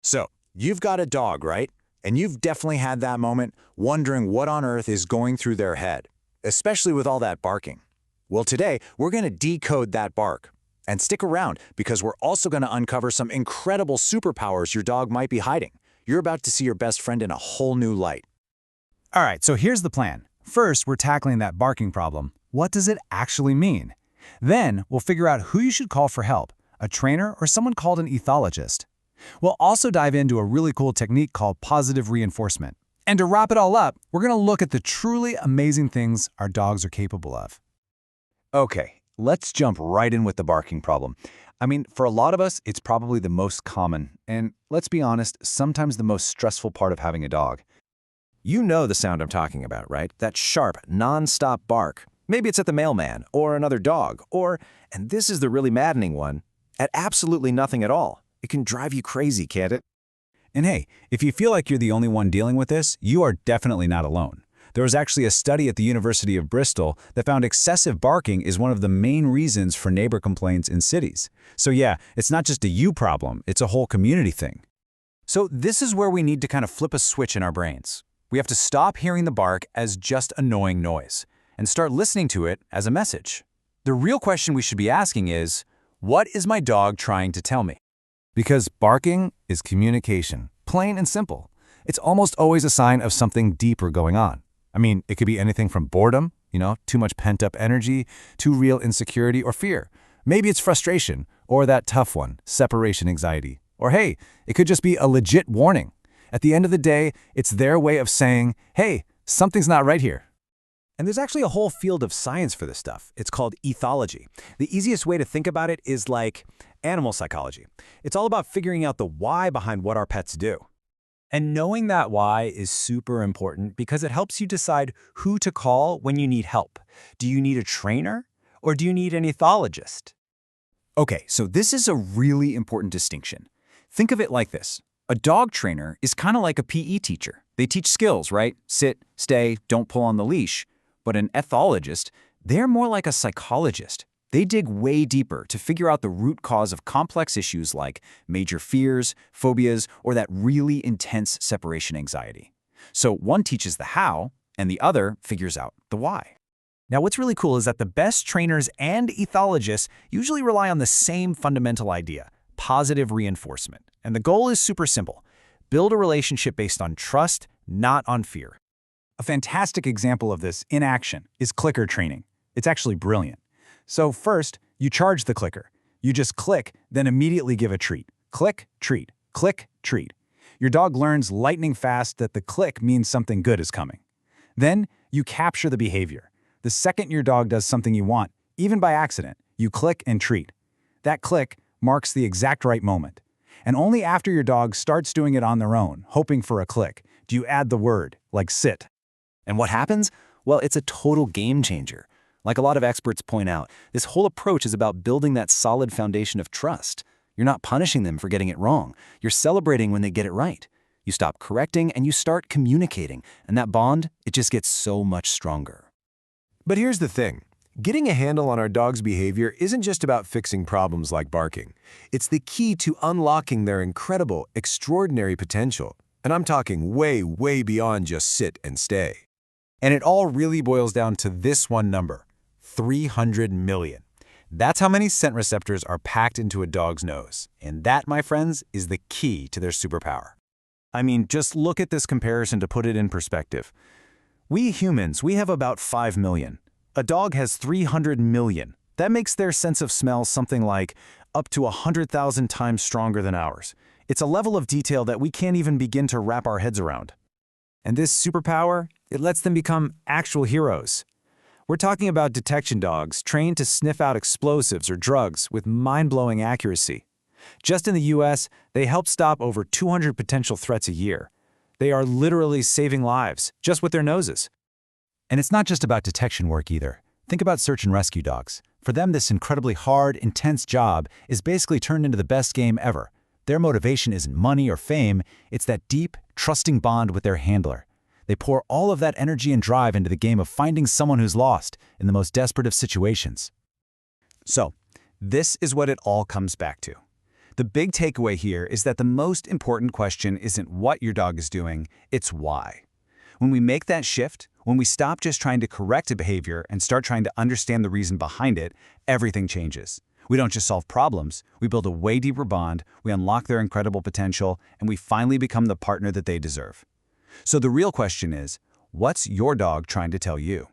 So, you've got a dog, right? And you've definitely had that moment wondering what on earth is going through their head, especially with all that barking. Well, today, we're going to decode that bark. And stick around, because we're also going to uncover some incredible superpowers your dog might be hiding. You're about to see your best friend in a whole new light. All right, so here's the plan. First, we're tackling that barking problem. What does it actually mean? Then, we'll figure out who you should call for help, a trainer or someone called an ethologist. We'll also dive into a really cool technique called positive reinforcement. And to wrap it all up, we're going to look at the truly amazing things our dogs are capable of. Okay, let's jump right in with the barking problem. I mean, for a lot of us, it's probably the most common, and let's be honest, sometimes the most stressful part of having a dog. You know the sound I'm talking about, right? That sharp, non-stop bark. Maybe it's at the mailman, or another dog, or, and this is the really maddening one, at absolutely nothing at all. It can drive you crazy, can't it? And hey, if you feel like you're the only one dealing with this, you are definitely not alone. There was actually a study at the University of Bristol that found excessive barking is one of the main reasons for neighbor complaints in cities. So yeah, it's not just a you problem, it's a whole community thing. So this is where we need to kind of flip a switch in our brains. We have to stop hearing the bark as just annoying noise and start listening to it as a message. The real question we should be asking is, what is my dog trying to tell me? Because barking is communication, plain and simple. It's almost always a sign of something deeper going on. I mean, it could be anything from boredom, too much pent-up energy, to real insecurity or fear. Maybe it's frustration, or that tough one, separation anxiety. Or hey, it could just be a legit warning. At the end of the day, it's their way of saying, hey, something's not right here. And there's actually a whole field of science for this stuff. It's called ethology. The easiest way to think about it is like animal psychology. It's all about figuring out the why behind what our pets do. And knowing that why is super important because it helps you decide who to call when you need help. Do you need a trainer or do you need an ethologist? Okay, so this is a really important distinction. Think of it like this. A dog trainer is kind of like a PE teacher. They teach skills, right? Sit, stay, don't pull on the leash. But an ethologist, they're more like a psychologist. They dig way deeper to figure out the root cause of complex issues like major fears, phobias, or that really intense separation anxiety. So one teaches the how, and the other figures out the why. Now, what's really cool is that the best trainers and ethologists usually rely on the same fundamental idea, positive reinforcement. And the goal is super simple. Build a relationship based on trust, not on fear. A fantastic example of this in action is clicker training. It's actually brilliant. So first, you charge the clicker. You just click, then immediately give a treat. Click, treat, click, treat. Your dog learns lightning fast that the click means something good is coming. Then, you capture the behavior. The second your dog does something you want, even by accident, you click and treat. That click marks the exact right moment. And only after your dog starts doing it on their own, hoping for a click, do you add the word, like sit. And what happens? Well, it's a total game changer. Like a lot of experts point out, this whole approach is about building that solid foundation of trust. You're not punishing them for getting it wrong. You're celebrating when they get it right. You stop correcting and you start communicating. And that bond, it just gets so much stronger. But here's the thing. Getting a handle on our dog's behavior isn't just about fixing problems like barking. It's the key to unlocking their incredible, extraordinary potential. And I'm talking way, way beyond just sit and stay. And it all really boils down to this one number, 300 million. That's how many scent receptors are packed into a dog's nose. And that, my friends, is the key to their superpower. I mean, just look at this comparison to put it in perspective. We humans, we have about 5 million. A dog has 300 million. That makes their sense of smell something like up to 100,000 times stronger than ours. It's a level of detail that we can't even begin to wrap our heads around. And this superpower, it lets them become actual heroes. We're talking about detection dogs trained to sniff out explosives or drugs with mind-blowing accuracy. Just in the US, they help stop over 200 potential threats a year. They are literally saving lives, just with their noses. And it's not just about detection work either. Think about search and rescue dogs. For them, this incredibly hard, intense job is basically turned into the best game ever. Their motivation isn't money or fame, it's that deep, trusting bond with their handler. They pour all of that energy and drive into the game of finding someone who's lost in the most desperate of situations. So, this is what it all comes back to. The big takeaway here is that the most important question isn't what your dog is doing, it's why. When we make that shift, when we stop just trying to correct a behavior and start trying to understand the reason behind it, everything changes. We don't just solve problems, we build a way deeper bond, we unlock their incredible potential, and we finally become the partner that they deserve. So the real question is, what's your dog trying to tell you?